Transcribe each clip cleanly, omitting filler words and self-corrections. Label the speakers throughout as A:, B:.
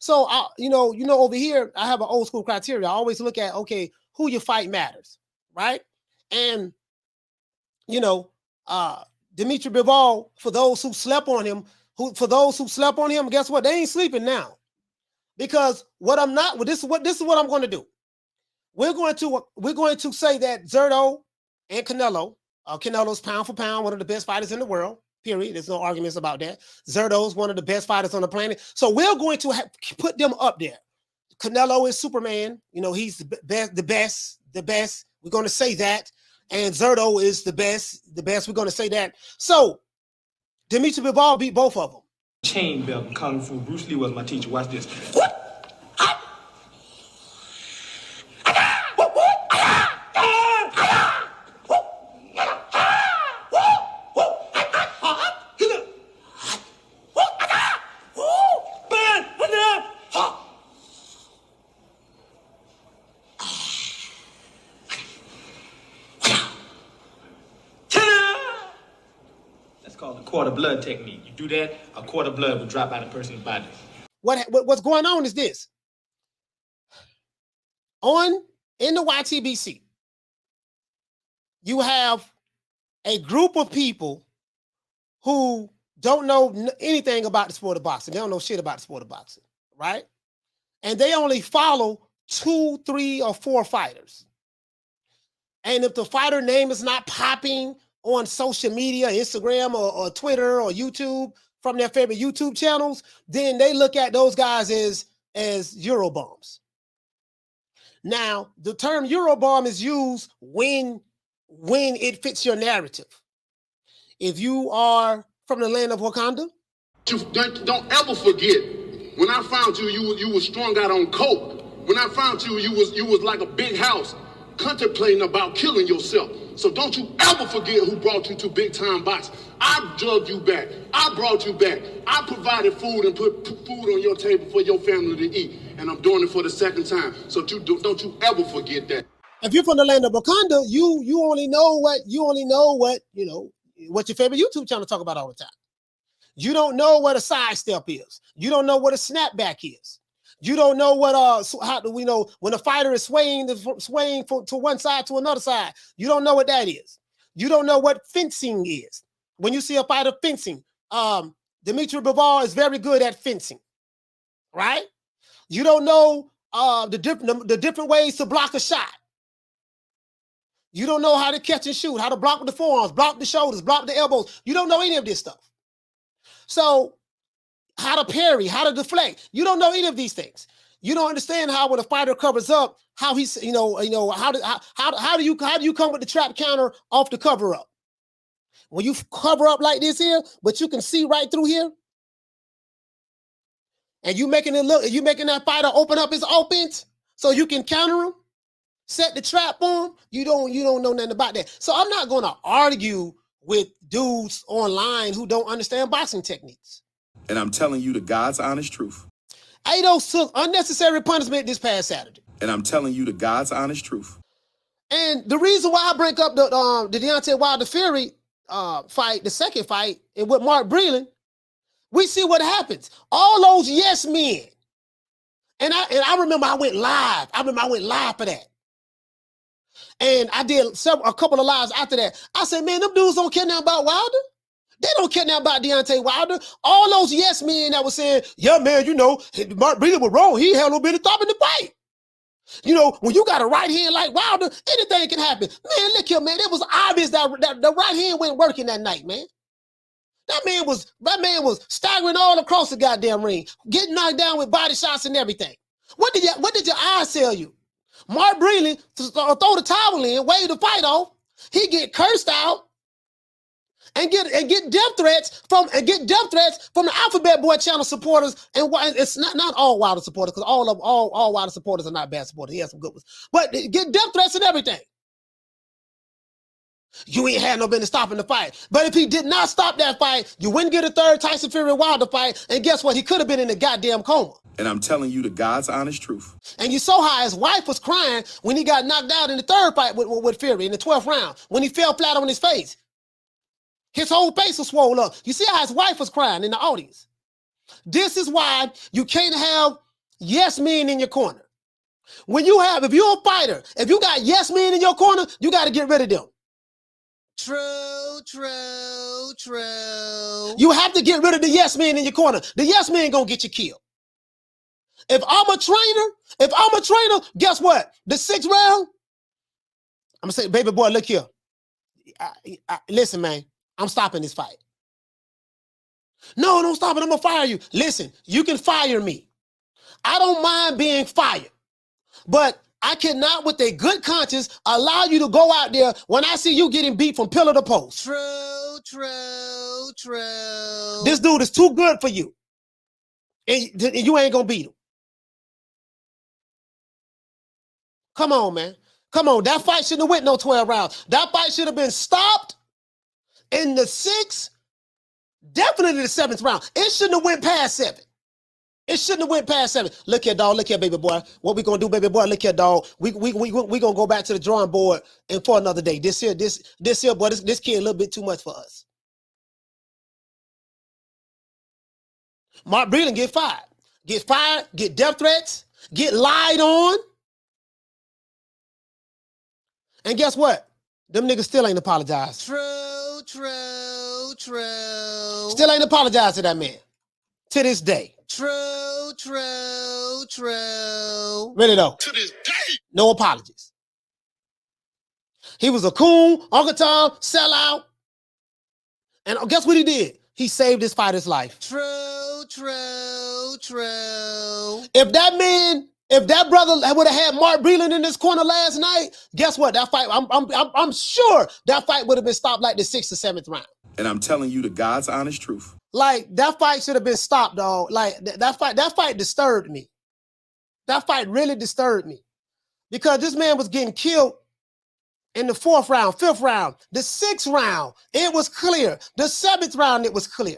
A: So, over here, I have an old school criteria. I always look at, okay, who you fight matters, right? And, Dmitry Bivol, for those who slept on him, guess what? They ain't sleeping now. Because this is what I'm going to do. We're going to say that Zurdo and Canelo, Canelo's pound for pound, one of the best fighters in the world, period. There's no arguments about that. Zurdo's one of the best fighters on the planet. So we're going to put them up there. Canelo is Superman. He's the best. We're going to say that. And Zurdo is the best. We're going to say that. So Dmitry Bivol beat both of them.
B: Chain belt in Kung Fu. Bruce Lee was my teacher. Watch this. Called the quart of blood technique. You do that, a quart of blood will drop out of a person's body.
A: What's going on is this. In the YTBC, you have a group of people who don't know anything about the sport of boxing. They don't know shit about the sport of boxing, right? And they only follow 2, 3, or 4 fighters. And if the fighter name is not popping on social media, Instagram or Twitter or YouTube from their favorite YouTube channels, then they look at those guys as Eurobombs. Now, the term Eurobomb is used when it fits your narrative. If you are from the land of Wakanda,
C: don't ever forget when I found you, you were strung out on coke. When I found you, you was like a big house, contemplating about killing yourself. So don't you ever forget who brought you to big time boxing. I drugged you back. I brought you back. I provided food and put food on your table for your family to eat. And I'm doing it for the second time. So don't you ever forget that.
A: If you're from the land of Wakanda, you only know what your favorite YouTube channel talk about all the time. You don't know what a sidestep is. You don't know what a snapback is. You don't know what how do we know when a fighter is swaying to one side to another side? You don't know what that is. You don't know what fencing is. When you see a fighter fencing, Dmitry Bivol is very good at fencing, right? You don't know the different ways to block a shot. You don't know how to catch and shoot, how to block with the forearms, block the shoulders, block the elbows. You don't know any of this stuff. So how to parry, how to deflect. You don't know any of these things. You don't understand how when a fighter covers up, how he's, how do you come with the trap counter off the cover up? When you cover up like this here, but you can see right through here, and you making that fighter open up his offense so you can counter him, set the trap on him. You don't know nothing about that. So I'm not going to argue with dudes online who don't understand boxing techniques.
D: And I'm telling you the God's honest truth.
A: Aidos took unnecessary punishment this past Saturday.
D: And I'm telling you the God's honest truth.
A: And the reason why I bring up the Deontay Wilder Fury fight, the second fight, and with Mark Breland, we see what happens. All those yes men. And I remember I went live. I went live for that. And I did a couple of lives after that. I said, man, them dudes don't care now about Wilder. They don't care now about Deontay Wilder. All those yes men that were saying, yeah, man, Mark Breland was wrong. He had a little bit of thought in the fight. When you got a right hand like Wilder, anything can happen. Man, look here, man. It was obvious that the right hand wasn't working that night, man. That man was staggering all across the goddamn ring, getting knocked down with body shots and everything. What did your eyes tell you? Mark Breland throw the towel in, wave the fight off. He get cursed out. And get death threats from the Alphabet Boy channel supporters, and it's not all Wilder supporters, because all Wilder supporters are not bad supporters. He has some good ones, but get death threats and everything. You ain't had no business stopping the fight. But if he did not stop that fight, you wouldn't get a third Tyson Fury Wilder fight. And guess what? He could have been in a goddamn coma.
D: And I'm telling you the God's honest truth.
A: And you saw how his wife was crying when he got knocked out in the third fight with Fury in the 12th round, when he fell flat on his face. His whole face was swollen up. You see how his wife was crying in the audience. This is why you can't have yes men in your corner. When you have, if you're a fighter, if you got yes men in your corner, you got to get rid of them.
E: True, true, true.
A: You have to get rid of the yes men in your corner. The yes man gonna get you killed. If I'm a trainer, guess what? The 6th round, I'm gonna say, baby boy, look here. Listen, man, I'm stopping this fight. No, don't stop it. I'm gonna fire you. Listen, you can fire me. I don't mind being fired, but I cannot, with a good conscience, allow you to go out there when I see you getting beat from pillar to post.
E: True, true, true.
A: This dude is too good for you, and you ain't gonna beat him. Come on, man. Come on. That fight shouldn't have went no 12 rounds. That fight should have been stopped in the 6th, definitely the 7th round. It shouldn't have went past 7. It shouldn't have went past 7. Look here, dog. Look here, baby boy. What we gonna do, baby boy? Look here, dog. We gonna go back to the drawing board and for another day. This here, boy. This kid a little bit too much for us. Mark Breland get fired, get death threats, get lied on. And guess what? Them niggas still ain't apologized.
E: True, true, true.
A: Still ain't apologized to that man. To this day.
E: True, true, true.
A: Really though.
C: To this day.
A: No apologies. He was a coon, Uncle Tom, sellout. And guess what he did? He saved his fighter's life.
E: True, true, true.
A: If that brother would have had Mark Breland in this corner last night, guess what? That fight, I'm sure that fight would have been stopped like the 6th or 7th round.
D: And I'm telling you the God's honest truth.
A: Like, that fight should have been stopped, dog. Like, that fight disturbed me. That fight really disturbed me. Because this man was getting killed in the 4th round, 5th round, the 6th round. It was clear. The 7th round, it was clear.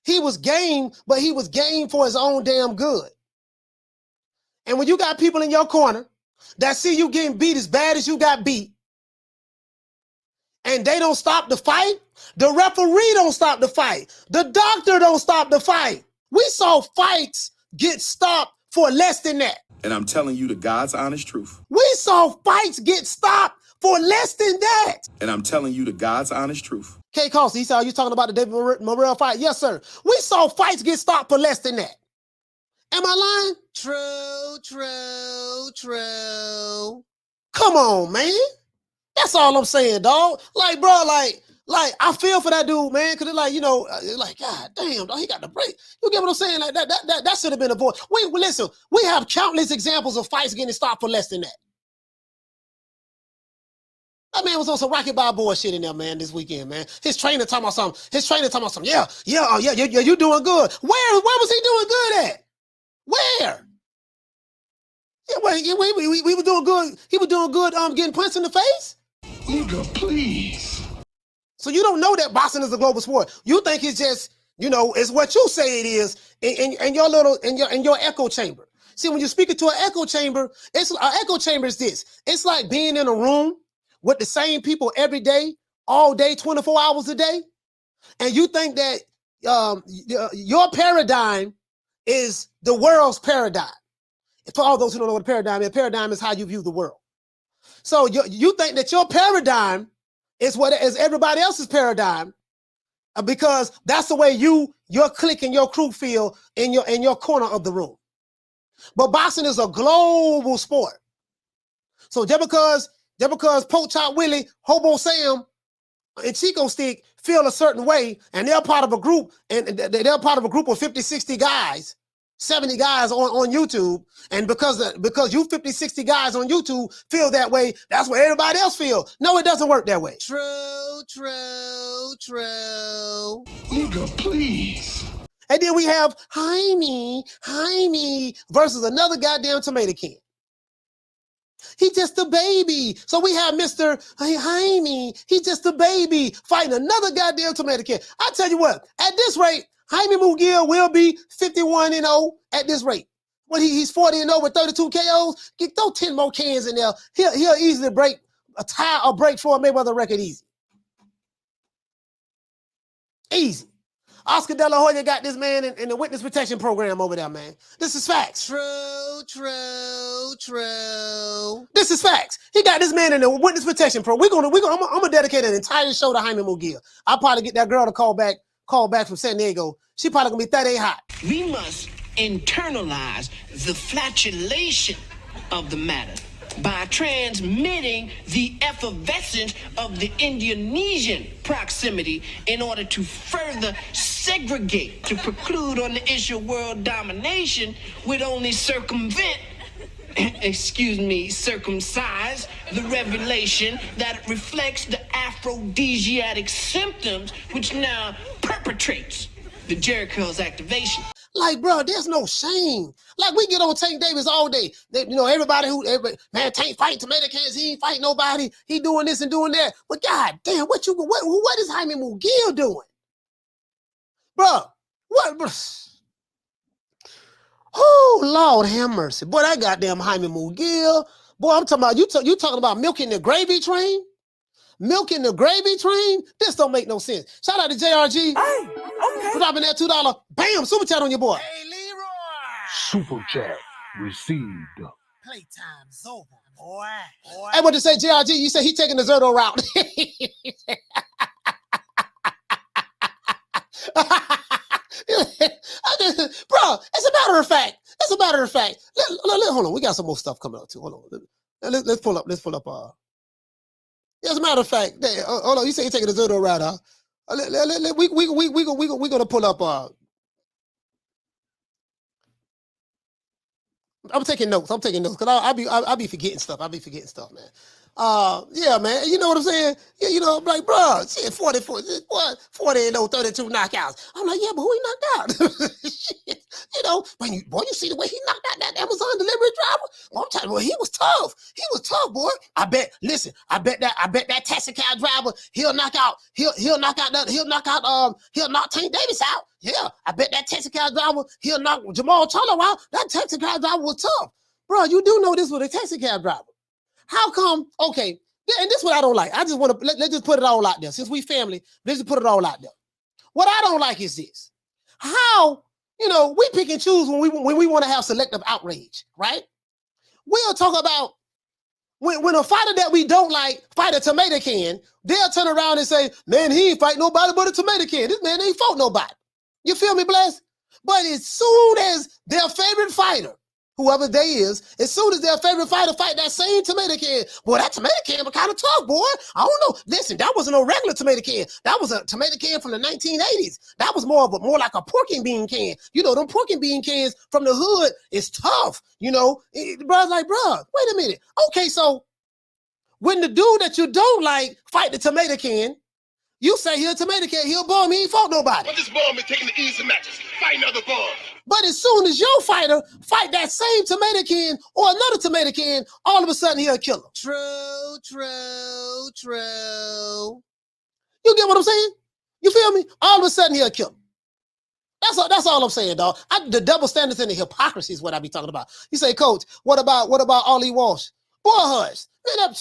A: He was game, but he was game for his own damn good. And when you got people in your corner that see you getting beat as bad as you got beat, and they don't stop the fight, the referee don't stop the fight, the doctor don't stop the fight. We saw fights get stopped for less than that.
D: And I'm telling you the God's honest truth.
A: We saw fights get stopped for less than that.
D: And I'm telling you the God's honest truth.
A: K. Costa, he said, are you talking about the David Morrell fight? Yes, sir. We saw fights get stopped for less than that. Am I lying?
E: True, true, true.
A: Come on, man. That's all I'm saying, dog. Like, bro, like I feel for that dude, man, because it's like, you know, it's like, God damn, dog, he got the break. You get what I'm saying? Like, that should have been avoided. Listen, we have countless examples of fights getting stopped for less than that. That man was on some Rocket Balboa shit in there, man, this weekend, man. His trainer talking about something. Yeah, you doing good. Where was he doing good at? Where? Yeah, we were doing good. He was doing good getting punched in the face?
C: Nigga, please.
A: So you don't know that boxing is a global sport. You think it's just, you know, it's what you say it is in your little in your echo chamber. See, when you're speaking to an echo chamber, an echo chamber is this. It's like being in a room with the same people every day, all day, 24 hours a day. And you think that your paradigm is the world's paradigm. For all those who don't know what a paradigm is how you view the world. So you think that your paradigm is what is everybody else's paradigm because that's the way your clique and your crew feel in your corner of the room. But boxing is a global sport. So just because Poke Chop Willie, Hobo Sam, and Chico Stick feel a certain way, and they're part of a group, and they're part of a group of 50, 60 guys, 70 guys on YouTube, and because you 50, 60 guys on YouTube feel that way, that's what everybody else feel. No, it doesn't work that way.
E: True, true, true.
C: Nigga, please.
A: And then we have Jaime versus another goddamn tomato can. He just a baby. So we have Mr. Jaime, he just a baby fighting another goddamn tomato can. I tell you what, at this rate, Jaime Munguia will be 51-0 at this rate. When he's 40-0 with 32 KOs, throw 10 more cans in there. He'll easily break a tie or break for a Mayweather record easy. Easy. Oscar De La Hoya got this man in the witness protection program over there, man. This is facts.
E: True, true, true.
A: This is facts. He got this man in the witness protection program. I'm gonna dedicate an entire show to Jaime Munguia. I'll probably get that girl to call back from San Diego. She probably gonna be 38 hot.
F: We must internalize the flatulation of the matter by transmitting the effervescence of the Indonesian proximity in order to further segregate, to preclude on the issue of world domination would only circumvent, circumcise the revelation that it reflects the aphrodisiac symptoms which now perpetrates the Jericho's activation.
A: Like, bro, there's no shame. Like, we get on Tank Davis all day. Everybody, man, Tank fight tomato cans. He ain't fight nobody. He doing this and doing that. But god damn, what is Jaime Munguia doing? Bro, what? Oh, Lord have mercy. Boy, that goddamn Jaime Munguia. Boy, I'm talking about, you talking about milking the gravy train? Milking the gravy train? This don't make no sense. Shout out to JRG.
E: Hey, okay.
A: For dropping that $2. Bam, super chat on your boy.
E: Hey, Leroy.
G: Super chat received.
E: Playtime's over, boy.
A: Hey, what to say, JRG? You say he taking the Zurdo route. Bro, it's a matter of fact. Hold on, we got some more stuff coming up too. Hold on. Let's pull up. As a matter of fact, hold on. You say you're taking the Zurdo route, huh? We gonna pull up. I'm taking notes because I'll be forgetting stuff. Man. Yeah, man. You know what I'm saying? Yeah, I'm like, bro, shit, 40 and 32 knockouts. I'm like, yeah, but who he knocked out? Shit. When you see the way he knocked out that Amazon delivery driver. Well, I'm telling you, he was tough. He was tough, boy. I bet that taxi cab driver, he'll knock Tank Davis out. Yeah, I bet that taxi cab driver, he'll knock Jamal Charlo out. That taxi cab driver was tough. Bro, you do know this was a taxi cab driver. How come? Okay, and this is what I don't like. I just want to let's just put it all out there. Since we family, let's just put it all out there. What I don't like is this: how we pick and choose when we want to have selective outrage, right? We'll talk about when a fighter that we don't like fight a tomato can. They'll turn around and say, "Man, he ain't fight nobody but a tomato can. This man ain't fought nobody." You feel me, Bless? But as soon as their favorite fighter, whoever they is, as soon as their favorite fighter fight that same tomato can, boy, that tomato can was kind of tough, boy. I don't know. Listen, that wasn't a regular tomato can. That was a tomato can from the 1980s. That was more like a pork and bean can. Them pork and bean cans from the hood is tough. Bro's like, bro, wait a minute. Okay, so when the dude that you don't like fight the tomato can, you say he'll tomato can, he'll bum, he ain't fought nobody.
C: But this bum is taking the easy matches, fighting other bums.
A: But as soon as your fighter fight that same tomato can or another tomato can, all of a sudden he'll kill him.
E: True, true, true.
A: You get what I'm saying? You feel me? All of a sudden he'll kill him. That's all I'm saying, dog. The double standards and the hypocrisy is what I be talking about. You say, Coach, what about Ali Walsh? Boy, hush. Man,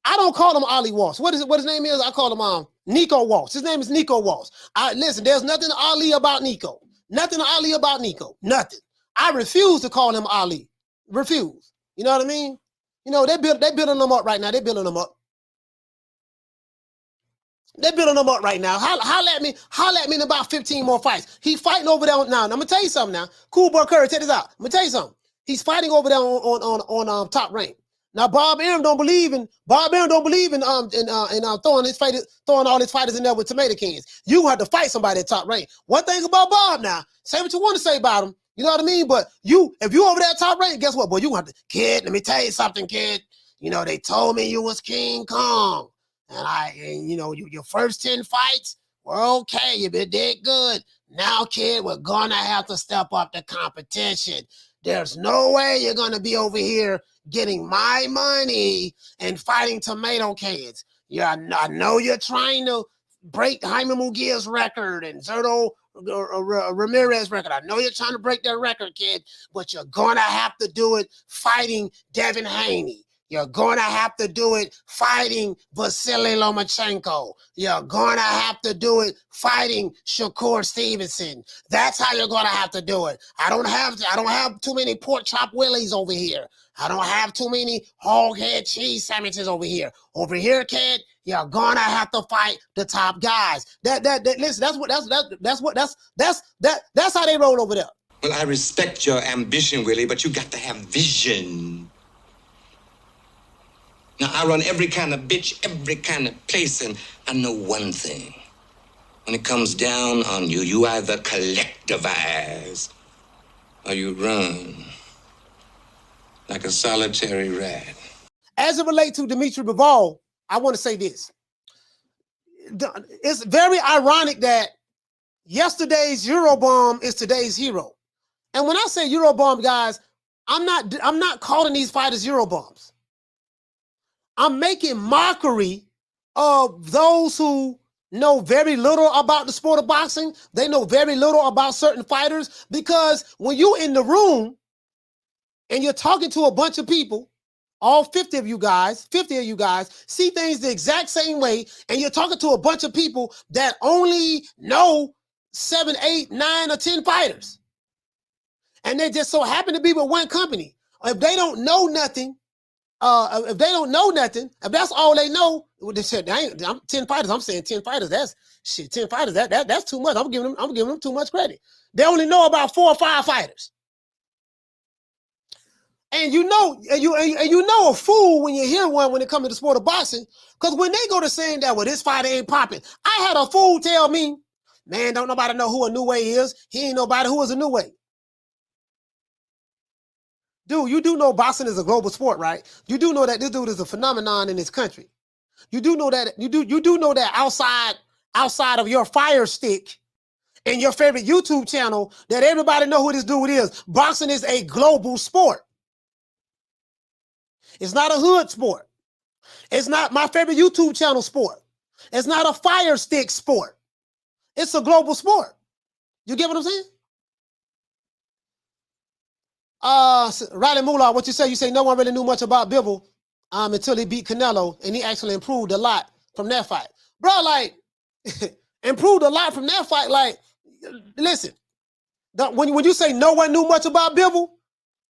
A: I don't call him Ali Walsh. What his name is? I call him Nico Walsh. His name is Nico Walsh. Listen, there's nothing Ali about Nico. Nothing Ali about Nico. Nothing. I refuse to call him Ali. Refuse. You know what I mean? They building them up right now. They're building them up. They're building them up right now. Holla at me in about 15 more fights. He's fighting over there now. And I'm gonna tell you something now. Cool Boy Curry, check this out. I'm gonna tell you something. He's fighting over there on Top Rank. Now Bob Arum don't believe in throwing all his fighters in there with tomato cans. You have to fight somebody at Top Rank. One thing about Bob now, say what you want to say about him. You know what I mean? But if you over there at Top Rank, guess what, boy? You have to, kid. Let me tell you something, kid. They told me you was King Kong, and your first 10 fights were okay. You did good. Now, kid, we're gonna have to step up the competition. There's no way you're gonna be over here getting my money and fighting tomato cans. Yeah, I know you're trying to break Jaime Munguia's record and Zurdo Ramirez record. I know you're trying to break their record, kid, but you're gonna have to do it fighting Devin Haney. You're gonna have to do it fighting Vasily Lomachenko. You're gonna have to do it fighting Shakur Stevenson. That's how you're gonna have to do it. I don't have too many pork chop willies over here. I don't have too many hog head cheese sandwiches over here. Over here, kid, you're gonna have to fight the top guys. Listen, that's how they roll over there.
H: Well, I respect your ambition, Willie, but you got to have vision. Now, I run every kind of bitch, every kind of place, and I know one thing. When it comes down on you, you either collectivize or you run like a solitary rat.
A: As it relates to Dmitry Bivol, I want to say this. It's very ironic that yesterday's Eurobomb is today's hero. And when I say Eurobomb, guys, I'm not calling these fighters Eurobombs. I'm making mockery of those who know very little about the sport of boxing. They know very little about certain fighters, because when you're in the room and you're talking to a bunch of people, all 50 of you guys see things the exact same way, and you're talking to a bunch of people that only know 7, 8, 9, or 10 fighters. And they just so happen to be with one company. If they don't know nothing, if that's all they know, they said, I'm 10 fighters. I'm saying 10 fighters. That's shit. 10 fighters. That's too much. I'm giving them too much credit. They only know about 4 or 5 fighters. And you know a fool when you hear one when it comes to the sport of boxing, because when they go to saying that, well, this fighter ain't popping. I had a fool tell me, man, don't nobody know who a New Way is. He ain't nobody who is a New Way. Dude, you do know boxing is a global sport, right? You do know that this dude is a phenomenon in this country. You do know that you do know that outside of your fire stick and your favorite YouTube channel, that everybody know who this dude is. Boxing is a global sport. It's not a hood sport. It's not my favorite YouTube channel sport. It's not a fire stick sport. It's a global sport. You get what I'm saying? Riley Moolah, what you say? You say no one really knew much about Bivol until he beat Canelo, and he actually improved a lot from that fight. Bro, like, improved a lot from that fight. Like, listen, when you say no one knew much about Bivol,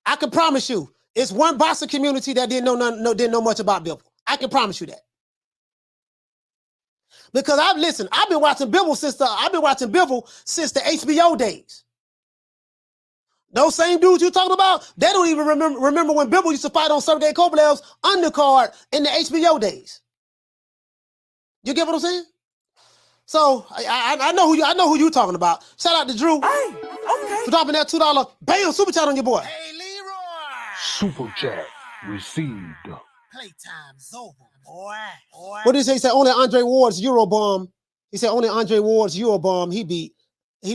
A: I can promise you, it's one boxing community that didn't know much about Bivol. I can promise you that. Because I've been watching Bivol since the HBO days. Those same dudes you talking about, they don't even remember when Bivol used to fight on Sergey Kovalev's undercard in the HBO days. You get what I'm saying? So I know who you talking about. Shout out to Drew.
E: Hey, okay.
A: For dropping that $2 bam super chat on your boy.
E: Hey, Leroy.
G: Super chat received.
E: Playtime's over, boy.
A: What did he say? He said only Andre Ward's Eurobomb. He said only Andre Ward's Eurobomb he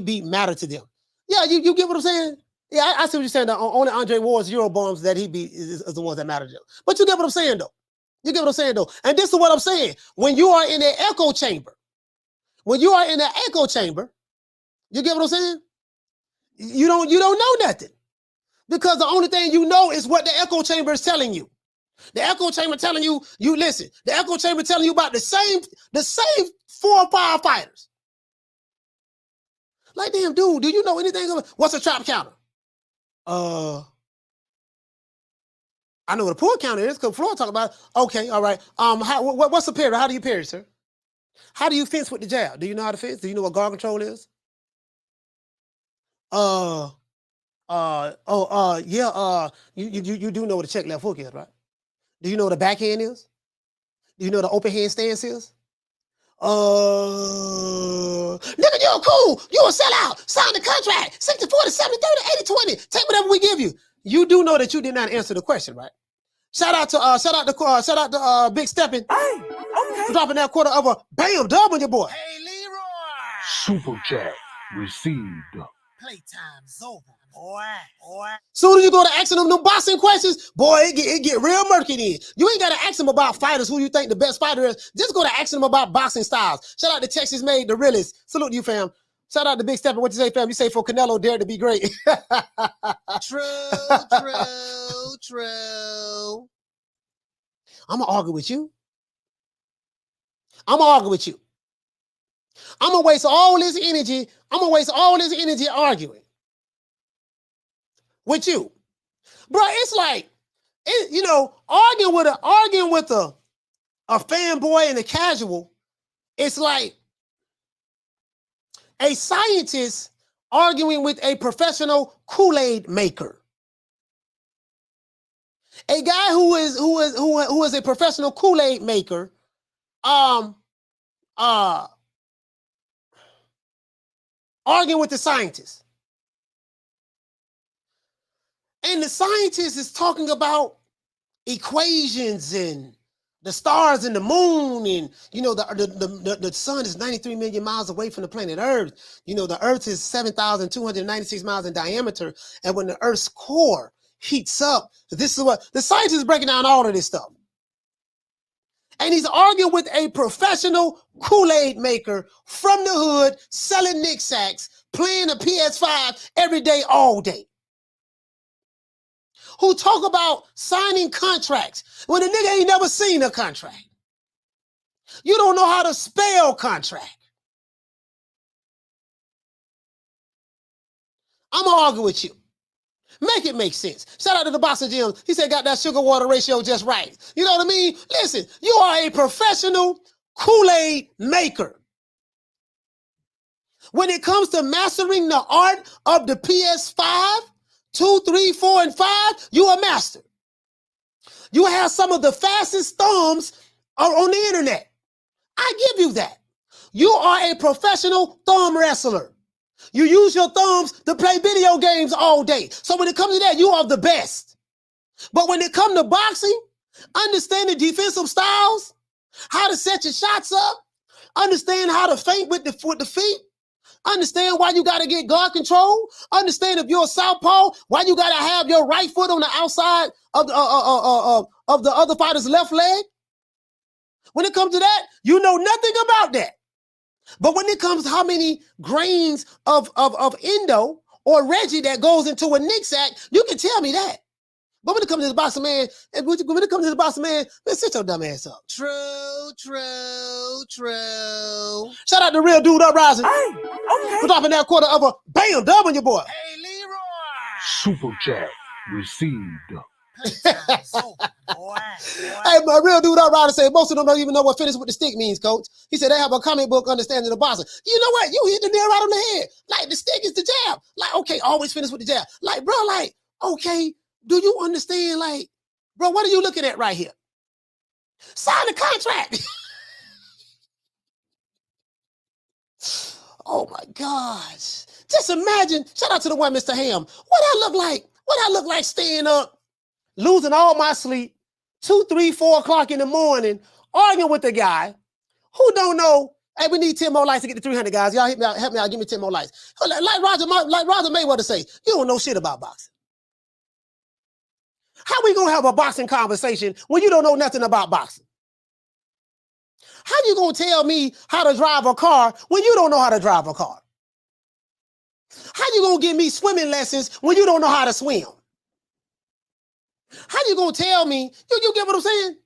A: beat matter to them. Yeah, you get what I'm saying? Yeah, I see what you're saying. Only Andre Ward's Eurobombs that he beat is the ones that matter to him. But you get what I'm saying, though. You get what I'm saying, though. And this is what I'm saying. When you are in an echo chamber, you get what I'm saying? You don't know nothing. Because the only thing you know is what the echo chamber is telling you. The echo chamber telling you, listen. The echo chamber telling you about the same 4 or 5 fighters. Like, damn, dude, do you know anything about what's a trap counter? I know what a pull counter is because Floyd talking about it. Okay, all right. What's a parry? How do you parry, sir? How do you fence with the jab? Do you know how to fence? Do you know what guard control is? You do know what a check left hook is, right? Do you know what a backhand is? Do you know what an open hand stance is? Nigga, you're cool. You a sellout. Sign the contract. 60-40, 70-30, 80-20. Take whatever we give you. You do know that you did not answer the question, right? Shout out to Big Steppin'.
E: Hey, okay.
A: For dropping that quarter of a bam dub on your boy.
E: Hey, Leroy.
G: Super chat received.
E: Playtime's over, boy.
A: Soon as you go to asking them boxing questions, boy, it get real murky then. You ain't got to ask them about fighters, who you think the best fighter is. Just go to asking them about boxing styles. Shout out to Texas Made, the realest. Salute to you, fam. Shout out to Big Steppin'. What you say, fam? You say for Canelo dare to be great.
E: True.
A: I'm gonna argue with you. I'm gonna argue with you. I'm gonna waste all this energy. I'm gonna waste all this energy arguing with you, bro. It's like, arguing with a fanboy and a casual. It's like a scientist arguing with a professional Kool-Aid maker. A guy who is a professional Kool-Aid maker, arguing with the scientist. And the scientist is talking about equations and the stars and the moon, and the sun is 93 million miles away from the planet Earth. The Earth is 7,296 miles in diameter, and when the Earth's core heats up, this is what the scientist is breaking down all of this stuff. And he's arguing with a professional Kool-Aid maker from the hood, selling Knick Sacks, playing a PS5 every day, all day. Who talk about signing contracts when the nigga ain't never seen a contract. You don't know how to spell contract. I'm gonna argue with you. Make it make sense. Shout out to the Boxer Gym. He said, got that sugar water ratio just right. You know what I mean? Listen, you are a professional Kool-Aid maker. When it comes to mastering the art of the PS5, 2, 3, 4, and 5, you a master. You have some of the fastest thumbs on the internet. I give you that. You are a professional thumb wrestler. You use your thumbs to play video games all day. So when it comes to that, you are the best. But when it comes to boxing, understanding defensive styles, how to set your shots up, understand how to feint with the feet, understand why you got to get guard control, understand if you're a southpaw, why you got to have your right foot on the outside of the other fighter's left leg. When it comes to that, you know nothing about that. But when it comes to how many grains of endo or Reggie that goes into a Knick Sack, you can tell me that. But when it comes to this boxer man, man, sit your dumb ass up. True. Shout out to Real Dude Uprising.
E: Hey, okay.
A: For dropping that quarter of a bam dub on your boy.
E: Hey, Leroy.
G: Super chat received.
E: Playtime's over, boy.
A: Hey, my Real Dude Uprising said most of them don't even know what finish with the stick means, coach. He said they have a comic book understanding of boxing. You know what? You hit the nail right on the head. Like, the stick is the jab. Like, okay, always finish with the jab. Like, bro, like, okay, do you understand? Like, bro, what are you looking at right here? Sign the contract. Oh my gosh. Just imagine, shout out to the one, Mr. Ham. What I look like? What I look like staying up, losing all my sleep, 2, 3, 4 o'clock in the morning, arguing with the guy who don't know. Hey, we need 10 more lights to get to 300, guys. Y'all help me out, give me 10 more lights. Like Roger Mayweather say, you don't know shit about boxing. How we gonna have a boxing conversation when you don't know nothing about boxing? How you gonna tell me how to drive a car when you don't know how to drive a car? How you gonna give me swimming lessons when you don't know how to swim? How you gonna tell me, you get what I'm saying?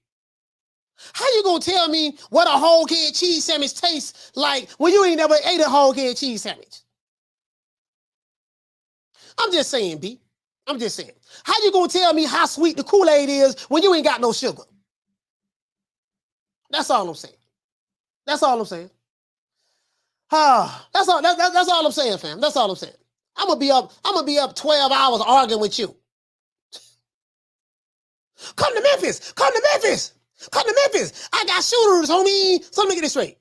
A: How you gonna tell me what a whole head cheese sandwich tastes like when you ain't never ate a whole head cheese sandwich? I'm just saying, B. I'm just saying. How you gonna tell me how sweet the Kool-Aid is when you ain't got no sugar? That's all I'm saying. That's all I'm saying. That's all I'm saying, fam. That's all I'm saying. I'm gonna be up 12 hours arguing with you. Come to Memphis. Come to Memphis. Come to Memphis. I got shooters, homie. So let me get this straight.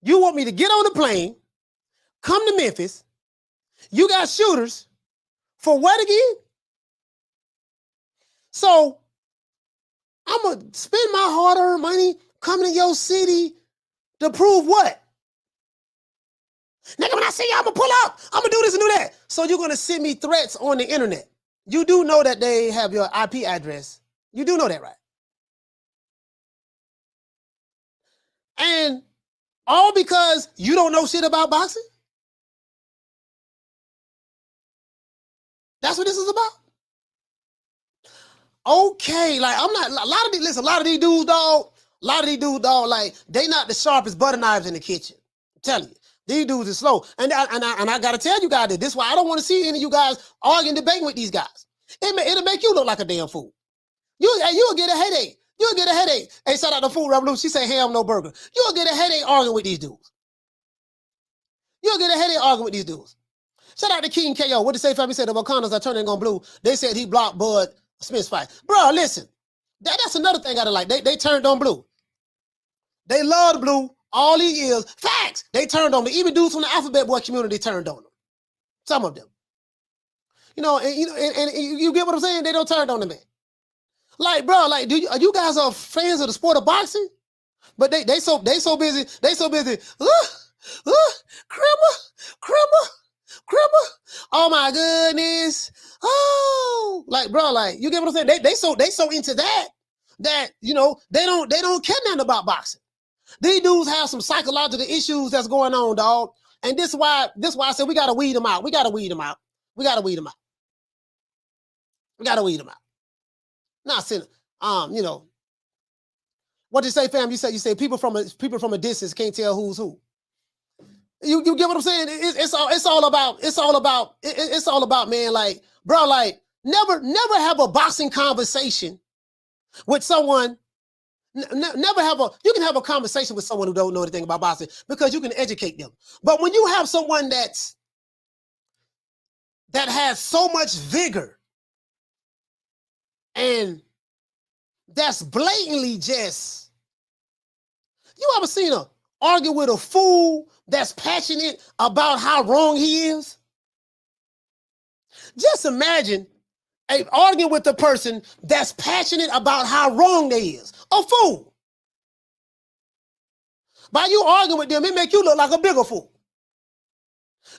A: You want me to get on the plane, come to Memphis. You got shooters for what again? So I'm gonna spend my hard-earned money coming to your city to prove what? Nigga, when I see you, I'm gonna pull up. I'm gonna do this and do that. So you're gonna send me threats on the internet. You do know that they have your IP address. You do know that, right? And all because you don't know shit about boxing? That's what this is about? Okay, like I'm not. A lot of these dudes, dog. Like they not the sharpest butter knives in the kitchen. I'm telling you, these dudes are slow. And I gotta tell you guys this is why I don't want to see any of you guys arguing, debating with these guys. It'll make you look like a damn fool. You'll get a headache. You'll get a headache. Hey, shout out to Food Revolution. She say ham, no burger. You'll get a headache arguing with these dudes. You'll get a headache arguing with these dudes. Shout out to King KO. What did they say? Family said the Wakandas are turning on blue. They said he blocked Bud Smith's fight. Bro, listen. That's another thing I don't like. They turned on blue. They loved blue all these years. Facts. They turned on me. Even dudes from the Alphabet Boy community turned on them. Some of them. And you get what I'm saying? They don't turn on the man. Like, bro, like, you guys are fans of the sport of boxing? But they so busy. Crimmer. Oh my goodness. Oh, like, bro, like, you get what I'm saying? They so into that they don't care nothing about boxing. These dudes have some psychological issues that's going on, dog. And this is why I said we gotta weed them out. Not saying, what you say, fam? You say people from a distance can't tell who's who. You get what I'm saying? It's all about, man. Like, bro, like never have a boxing conversation with someone. You can have a conversation with someone who don't know anything about boxing because you can educate them. But when you have someone that has so much vigor and that's blatantly just, you ever seen her argue with a fool that's passionate about how wrong he is? Just imagine arguing with a person that's passionate about how wrong they is. A fool. By you arguing with them, it make you look like a bigger fool.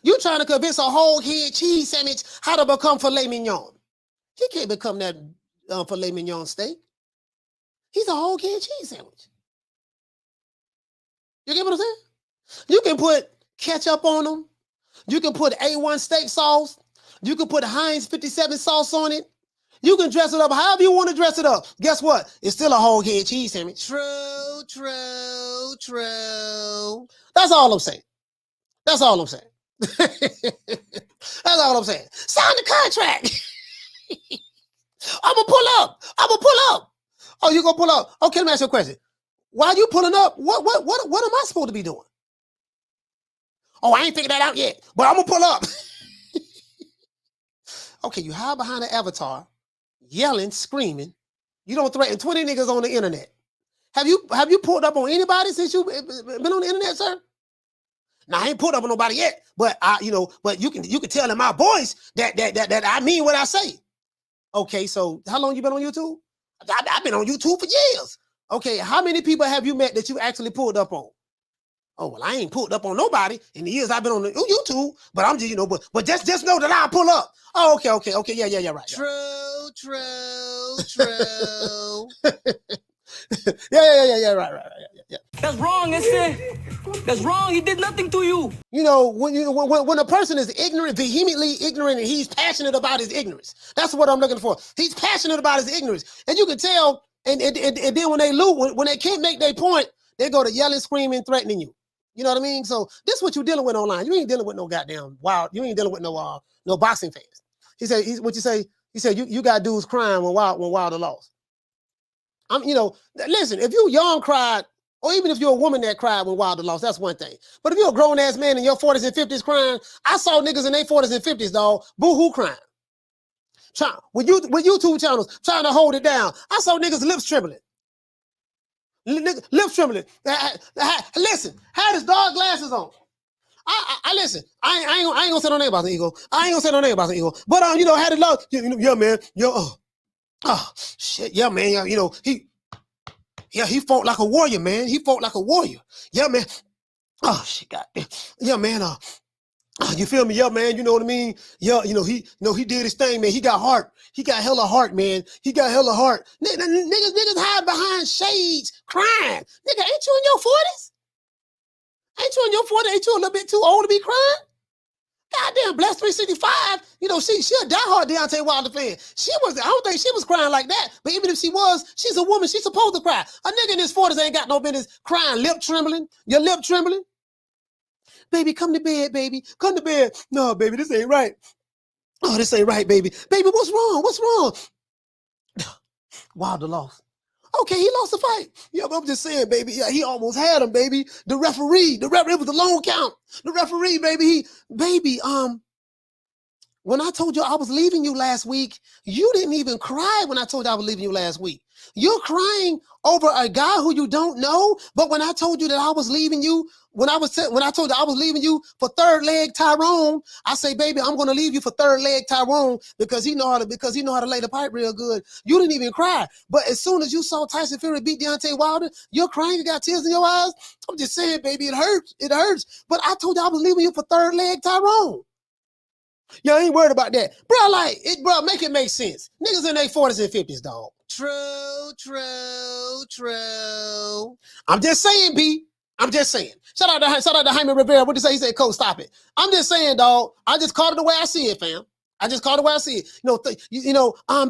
A: You trying to convince a whole head cheese sandwich how to become filet mignon. He can't become that filet mignon steak. He's a whole head cheese sandwich. You get what I'm saying? You can put ketchup on them. You can put A1 steak sauce. You can put Heinz 57 sauce on it. You can dress it up however you want to dress it up. Guess what? It's still a whole head cheese sandwich. True. That's all I'm saying. That's all I'm saying. Sign the contract. I'm going to pull up. Oh, you going to pull up? Okay, let me ask you a question. While you pulling up, what am I supposed to be doing? Oh, I ain't figured that out yet, but I'm going to pull up. Okay, you hide behind an avatar, yelling, screaming. You don't threaten 20 niggas on the internet. Have you pulled up on anybody since you've been on the internet, sir? Now, I ain't pulled up on nobody yet, but but you can tell in my voice that I mean what I say. Okay, so how long you been on YouTube? I've been on YouTube for years. Okay, how many people have you met that you actually pulled up on? Oh, well, I ain't pulled up on nobody in the years I've been on the YouTube, but I'm just, but just know that I'll pull up. Oh, okay, yeah, right. True. yeah, right.
E: That's wrong, that's wrong. He did nothing to you.
A: When a person is ignorant, vehemently ignorant, and he's passionate about his ignorance. That's what I'm looking for. He's passionate about his ignorance. And you can tell, and then when they lose, when they can't make their point, they go to yelling, screaming, threatening you. You know what I mean? So this is what you're dealing with online. You ain't dealing with no goddamn wild. You ain't dealing with no boxing fans. He said, you got dudes crying when Wilder lost. Listen, if you young cried, or even if you're a woman that cried when Wilder lost, that's one thing. But if you're a grown ass man in your 40s and 50s crying, I saw niggas in their 40s and 50s, dog, boo-hoo crying. With YouTube channels trying to hold it down, I saw niggas lips trembling. Lips trembling. Listen, had his dark glasses on. I listen. I ain't gonna say no name about the ego. But had it love. Yeah, man. Shit. Yeah, man. He fought like a warrior, man. Yeah, man. Oh shit, goddamn. Yeah, man. You feel me? Yeah, man. You know what I mean? Yeah, he did his thing, man. He got heart. He got hella heart, man. Niggas hide behind shades crying. Nigga, ain't you in your 40s? Ain't you a little bit too old to be crying? Goddamn, Blessed 365. You know, she a diehard Deontay Wilder fan. I don't think she was crying like that. But even if she was, she's a woman. She's supposed to cry. A nigga in his 40s ain't got no business crying, lip trembling. Your lip trembling. Baby, come to bed, baby. Come to bed. No, baby, this ain't right. Oh, this ain't right, baby. Baby, what's wrong? What's wrong? Wilder lost. Okay, he lost the fight. Yeah, but I'm just saying, baby. Yeah, he almost had him, baby. The referee, it was a long count. The referee, baby, when I told you I was leaving you last week, you didn't even cry when I told you I was leaving you last week. You're crying over a guy who you don't know. But when I told you that I was leaving you, when I told you I was leaving you for Third Leg Tyrone, I say, baby, I'm gonna leave you for Third Leg Tyrone because he know how to lay the pipe real good. You didn't even cry. But as soon as you saw Tyson Fury beat Deontay Wilder, you're crying, you got tears in your eyes. I'm just saying, baby, it hurts. It hurts. But I told you I was leaving you for Third Leg Tyrone. Y'all ain't worried about that. Bro, make it make sense. Niggas in their 40s and 50s, dog. True. I'm just saying, B. I'm just saying. Shout out to Jaime Rivera. What did he say? He said, Coach, stop it. I'm just saying, dog. I just called it the way I see it, fam. I just called it the way I see it.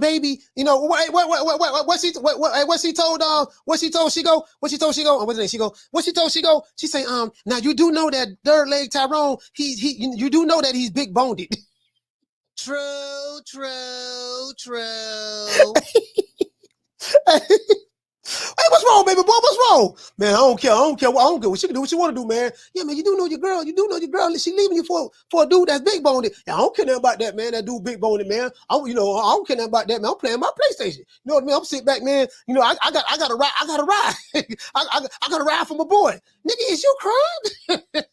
A: Baby, what she told she go? She say, now you do know that Third Leg Tyrone, you do know that he's big boned. True. Hey, what's wrong, baby boy? What's wrong? Man, I don't care what she can do, what she want to do, man. Yeah, man, you do know your girl. She leaving you for a dude that's big boned. Yeah, I don't care nothing about that, man. That dude big boned, man. I don't care nothing about that, man. I'm playing my PlayStation. You know what I mean? I'm sitting back, man. You know, I got to ride. I got to ride. I got to ride for my boy. Nigga, is you crying?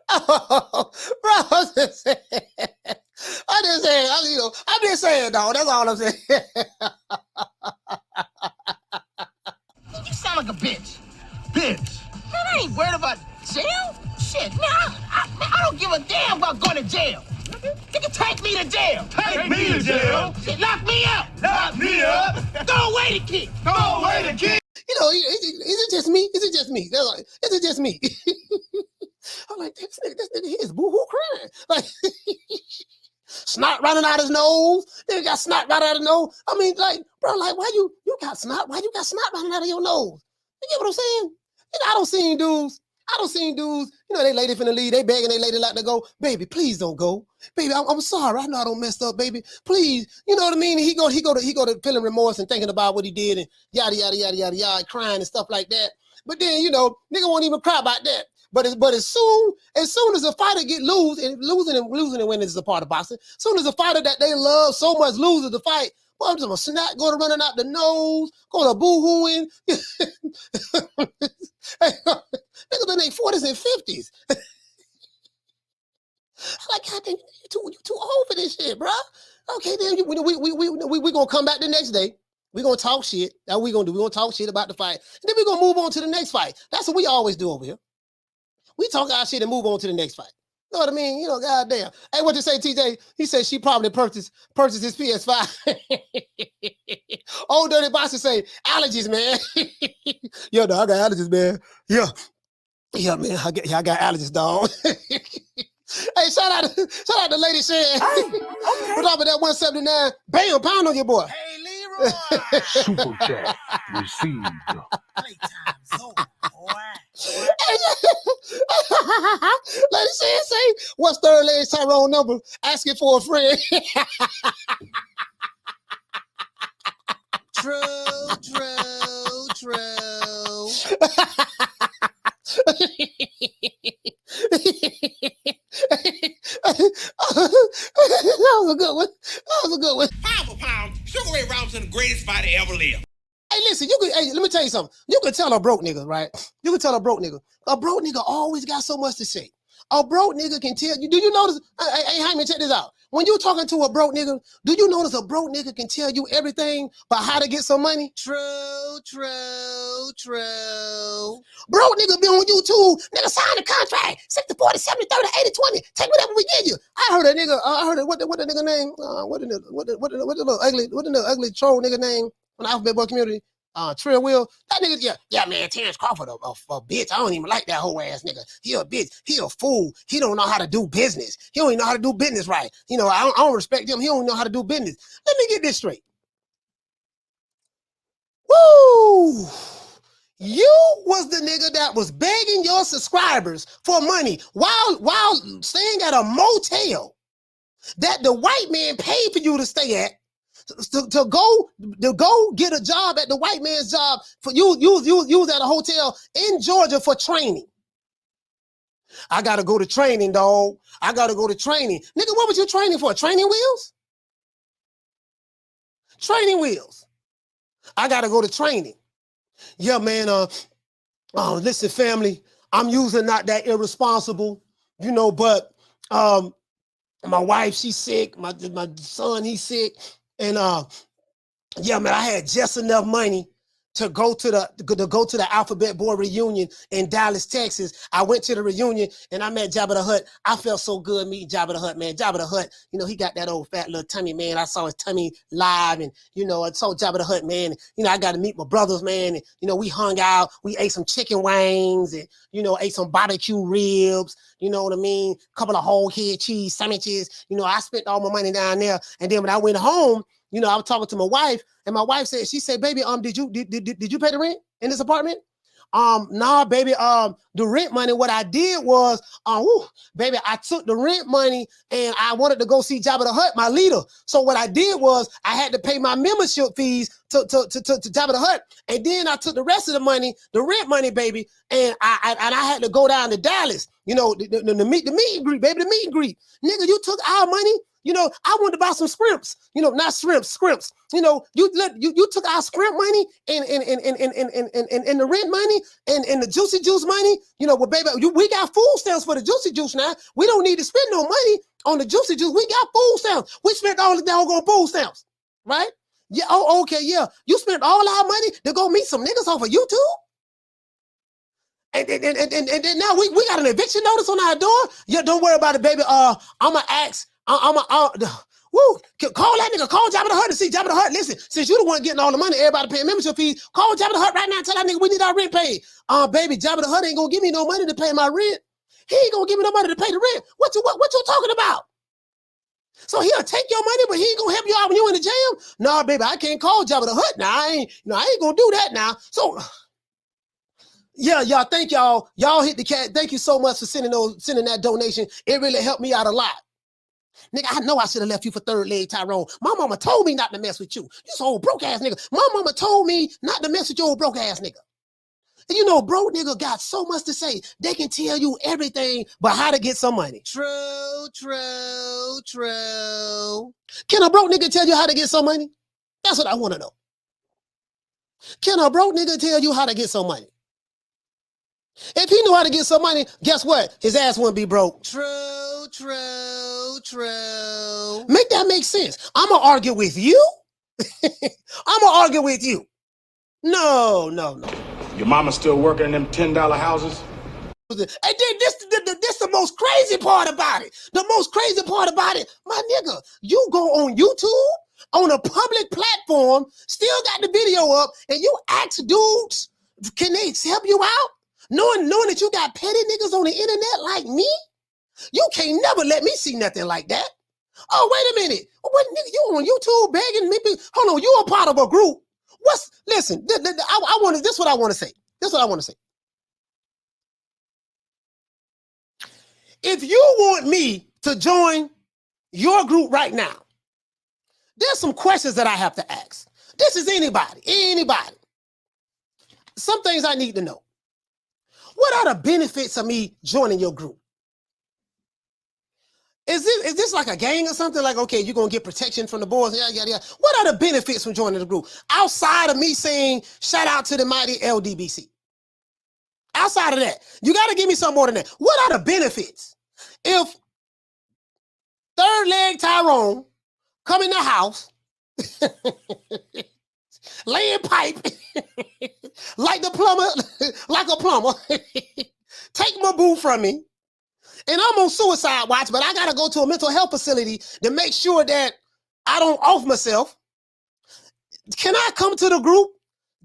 A: Oh, bro, I'm just saying, dog. That's all I'm saying.
F: You sound like a bitch. Bitch. Man, I ain't worried about jail. Shit, man, I don't give a damn about going to jail. Nigga, take me to jail.
I: Take me to jail.
F: Shit, lock me up.
I: Lock me up.
F: Throw away the kid.
I: Throw away the kid.
A: You know, is it just me? Is it just me? Is it just me? I'm like, this nigga here is boo-hoo crying. Like, snot running out his nose. Nigga got snot right out of his nose. I mean, like, bro, like, why you got snot? Why you got snot running out of your nose? You get what I'm saying? You know, I don't see dudes, you know, they lady finna leave, they begging they lady like to go. Baby, please don't go. Baby, I'm sorry. I know I don't messed up, baby. Please. You know what I mean? He go to feeling remorse and thinking about what he did and yada, yada, crying and stuff like that. But then, you know, nigga won't even cry about that. But as soon as a fighter get losing and winning is a part of boxing. As soon as a fighter that they love so much loses the fight, boy, I'm just gonna snot, go to running out the nose, go to boo-hooing. Niggas in their 40s and 50s. I'm like, God damn, you too old for this shit, bro. Okay, then we gonna come back the next day. We're gonna talk shit. That's what we gonna do. We're gonna talk shit about the fight. And then we're gonna move on to the next fight. That's what we always do over here. We talk our shit and move on to the next fight. You know what I mean? You know, goddamn. Hey, what you say, TJ? He said she probably purchased his PS5. Old Dirty Boxer say, allergies, man. Yo, dog, I got allergies, man. Yeah, man, I got allergies, dog. Hey, shout out to Lady Shan. We're talking about that 179. Bam, pound on your boy.
F: Hey, Leroy.
G: Super chat received.
F: Playtime's over, boy.
A: Lady Shan say, what's Third Leg Tyrone number? Asking for a friend. True. That was a good one.
H: Pound for pound, Sugar Ray Robinson, the greatest fighter ever lived.
A: Hey, listen, let me tell you something. You can tell a broke nigga, right? You can tell a broke nigga. A broke nigga always got so much to say. A broke nigga can tell you. Do you notice? Hey, Jaime, check this out. When you're talking to a broke nigga, do you notice a broke nigga can tell you everything about how to get some money? True. Broke nigga be on YouTube. Nigga sign the contract. 60-40, 70-30, 80-20. Take whatever we give you. I heard a nigga. What the nigga name? What the ugly troll nigga name on the Alphabet Boy community? Trill Will. That nigga, yeah, man, Terrence Crawford, a bitch. I don't even like that whole ass nigga. He a bitch. He a fool. He don't know how to do business. He don't even know how to do business right. You know, I don't respect him. He don't know how to do business. Let me get this straight. Woo! You was the nigga that was begging your subscribers for money while staying at a motel that the white man paid for you to stay at to go get a job at the white man's job for you was at a hotel in Georgia for training. I gotta go to training, dog. I gotta go to training. Nigga, what was you training for? Training wheels? Training wheels. I gotta go to training. Yeah, man. Listen, family, I'm usually not that irresponsible, you know, but my wife, she's sick. My son, he's sick. And yeah, man, I had just enough money to go to the Alphabet Boy reunion in Dallas, Texas. I went to the reunion and I met Jaba the Hut. I felt so good meeting Jaba the Hut, man. Jaba the Hut, you know, he got that old fat little tummy, man. I saw his tummy live, and you know, I saw Jaba the Hut, man. You know, I got to meet my brothers, man. And, you know, we hung out. We ate some chicken wings, and you know, ate some barbecue ribs. You know what I mean? A couple of whole head cheese sandwiches. You know, I spent all my money down there, and then when I went home, you know, I was talking to my wife, and my wife said, she said, baby, did you pay the rent in this apartment? Nah, baby, the rent money, what I did was, baby, I took the rent money and I wanted to go see Jaba the Hut, my leader. So what I did was I had to pay my membership fees to Jaba the Hut. And then I took the rest of the money, the rent money, baby, and I had to go down to Dallas, you know, the meet and greet, baby, the meet and greet. Nigga, you took our money. You know, I wanted to buy some scrimps. You know, not scrimps. You know, you took our scrimp money and the rent money and the juicy juice money. You know, well, baby, we got food stamps for the juicy juice now. We don't need to spend no money on the juicy juice. We got food stamps. We spent all the doggone food stamps, right? Yeah. Oh, okay. Yeah. You spent all our money to go meet some niggas off of YouTube. And then now we got an eviction notice on our door. Yeah, don't worry about it, baby. I'ma ask. Call that nigga. Call Jaba the Hut to see Jaba the Hut. Listen, since you the one getting all the money, everybody paying membership fees. Call Jaba the Hut right now and tell that nigga we need our rent paid. Baby, Jaba the Hut ain't gonna give me no money to pay my rent. He ain't gonna give me no money to pay the rent. What you talking about? So he'll take your money, but he ain't gonna help you out when you in the jail? Nah, baby, I can't call Jaba the Hut now. I ain't gonna do that now. So yeah, y'all, thank y'all. Y'all hit the cat. Thank you so much for sending that donation. It really helped me out a lot. Nigga, I know I should have left you for Third Leg Tyrone. My mama told me not to mess with you. You some old broke ass nigga. My mama told me not to mess with your old broke ass nigga. And you know, broke nigga got so much to say. They can tell you everything but how to get some money. True. Can a broke nigga tell you how to get some money? That's what I want to know. Can a broke nigga tell you how to get some money? If he knew how to get some money, guess what? His ass wouldn't be broke. True. Make that make sense. I'm going to argue with you. I'm going to argue with you. No.
B: Your mama still working in them $10 houses?
A: And then this the most crazy part about it. The most crazy part about it, my nigga, you go on YouTube, on a public platform, still got the video up, and you ask dudes, can they help you out? Knowing that you got petty niggas on the internet like me? You can't never let me see nothing like that. Oh, wait a minute. What nigga, you on YouTube begging me? Hold on, you a part of a group. Listen, this is what I want to say. This is what I want to say. If you want me to join your group right now, there's some questions that I have to ask. This is anybody. Some things I need to know. What are the benefits of me joining your group? Is this like a gang or something? Like, okay, you're going to get protection from the boys. Yeah. What are the benefits from joining the group? Outside of me saying, shout out to the mighty LDBC. Outside of that, you got to give me something more than that. What are the benefits? If Third Leg Tyrone come in the house, laying pipe, like a plumber, take my boo from me, and I'm on suicide watch, but I got to go to a mental health facility to make sure that I don't off myself. Can I come to the group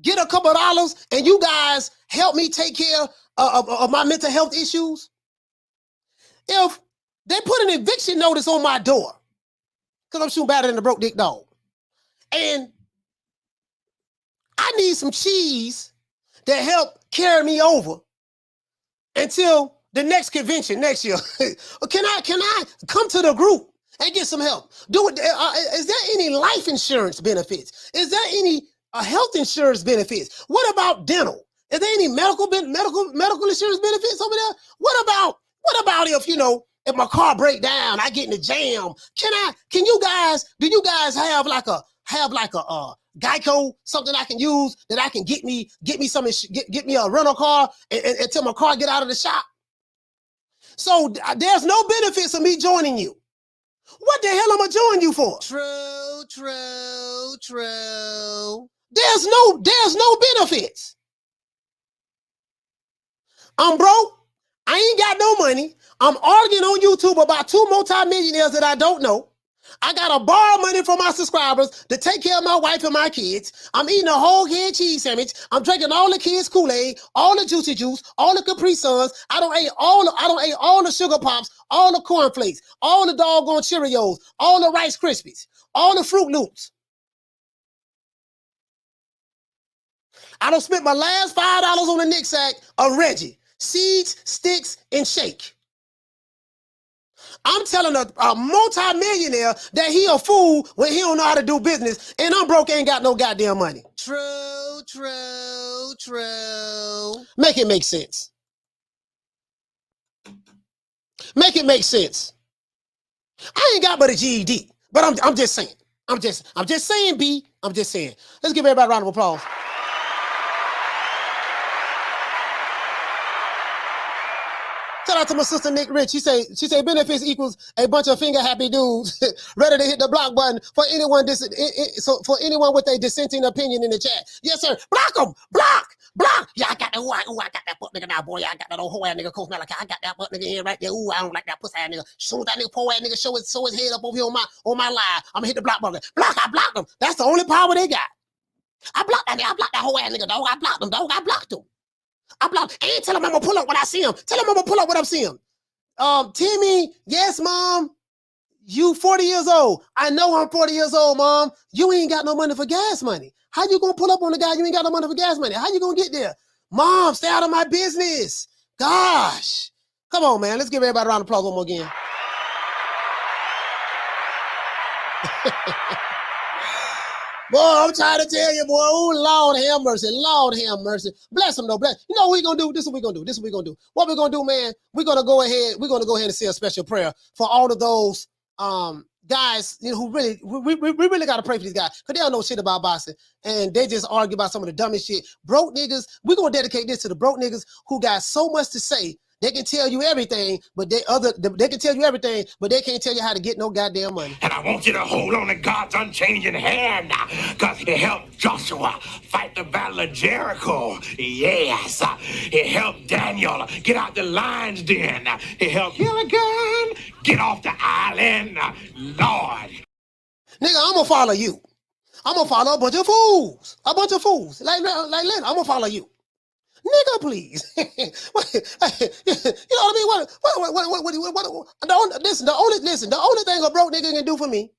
A: get a couple of dollars and you guys help me take care of my mental health issues? If they put an eviction notice on my door, because I'm shooting better than the broke dick dog, and I need some cheese to help carry me over until the next convention next year. Can I come to the group and get some help? Is there any life insurance benefits? Is there any health insurance benefits? What about dental? Is there any medical insurance benefits over there? What about if, you know, if my car break down, I get in the jam? Do you guys have like a Geico, something I can use that I can get me a rental car until my car get out of the shop? So there's no benefits of me joining you. What the hell am I joining you for? True. There's no benefits. I'm broke. I ain't got no money. I'm arguing on YouTube about 2 multimillionaires that I don't know. I gotta borrow money from my subscribers to take care of my wife and my kids. I'm eating a whole head cheese sandwich. I'm drinking all the kids' Kool-Aid, all the juicy juice, all the Capri Suns. I don't eat all the sugar pops, all the cornflakes, all the doggone Cheerios, all the Rice Krispies, all the Fruit Loops. I done spent my last $5 on the Nick sack of Reggie. Seeds, sticks, and shake. I'm telling a multi-millionaire that he a fool when he don't know how to do business, and I'm broke, ain't got no goddamn money. True. Make it make sense. Make it make sense. I ain't got but a GED, but I'm just saying. I'm just saying, B. I'm just saying. Let's give everybody a round of applause. Shout out to my sister Nick Rich. She say benefits equals a bunch of finger happy dudes ready to hit the block button for anyone with a dissenting opinion in the chat. Yes, sir. Block them. Block. Yeah, I got that. Ooh, I got that butt nigga now, boy. I got that old whole ass nigga coach man. Like I got that butt nigga in right there. Ooh, I don't like that pussy ass nigga. Soon as that nigga poor ass nigga show his head up over here on my live, I'm gonna hit the block button. Block. I blocked them. That's the only power they got. I blocked that nigga. I blocked that whole ass nigga, dog. I blocked him, dog. I blocked him. I ain't tell him I'm gonna pull up when I see him. Tell him I'm gonna pull up when I see him. Timmy, yes, mom. You 40 years old. I know I'm 40 years old, mom. You ain't got no money for gas money. How you gonna pull up on the guy you ain't got no money for gas money? How you gonna get there? Mom, stay out of my business. Gosh. Come on, man. Let's give everybody a round of applause one more again. Boy, I'm trying to tell you, boy. Oh, Lord have mercy. Lord have mercy. Bless him, though. Bless. You know what we're going to do? This is what we're going to do. This is what we're going to do. What we're going to do, man, we're going to go ahead and say a special prayer for all of those guys, you know, who really, we really got to pray for these guys because they don't know shit about boxing and they just argue about some of the dumbest shit. Broke niggas, we're going to dedicate this to the broke niggas who got so much to say. They can tell you everything, but they can tell you everything, but they can't tell you how to get no goddamn money.
J: And I want you to hold on to God's unchanging hand, because He helped Joshua fight the battle of Jericho. Yes, He helped Daniel get out the lion's den. He helped Gilligan get off the island. Lord.
A: Nigga, I'm gonna follow you. I'm gonna follow a bunch of fools. Like I'm gonna follow you. Nigga, please. You know what I mean? Listen, the only thing a broke nigga can do for me,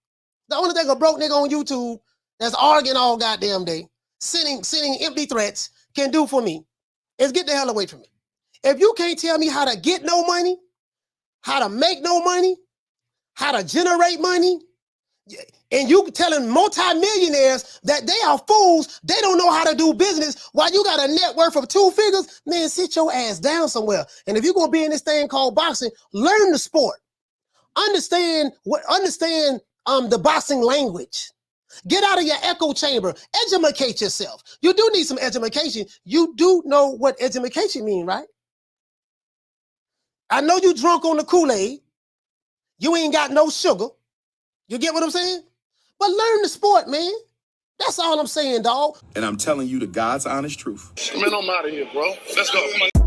A: the only thing a broke nigga on YouTube that's arguing all goddamn day, sending empty threats can do for me is get the hell away from me. If you can't tell me how to get no money, how to make no money, how to generate money, and you telling multimillionaires that they are fools, they don't know how to do business while you got a net worth of 2 figures, man, sit your ass down somewhere. And if you're going to be in this thing called boxing, learn the sport. Understand the boxing language. Get out of your echo chamber. Educate yourself. You do need some education. You do know what education means, right? I know you drunk on the Kool-Aid. You ain't got no sugar. You get what I'm saying? But learn the sport, man. That's all I'm saying, dog.
D: And I'm telling you the God's honest truth.
C: Man, I'm out of here, bro. Let's go.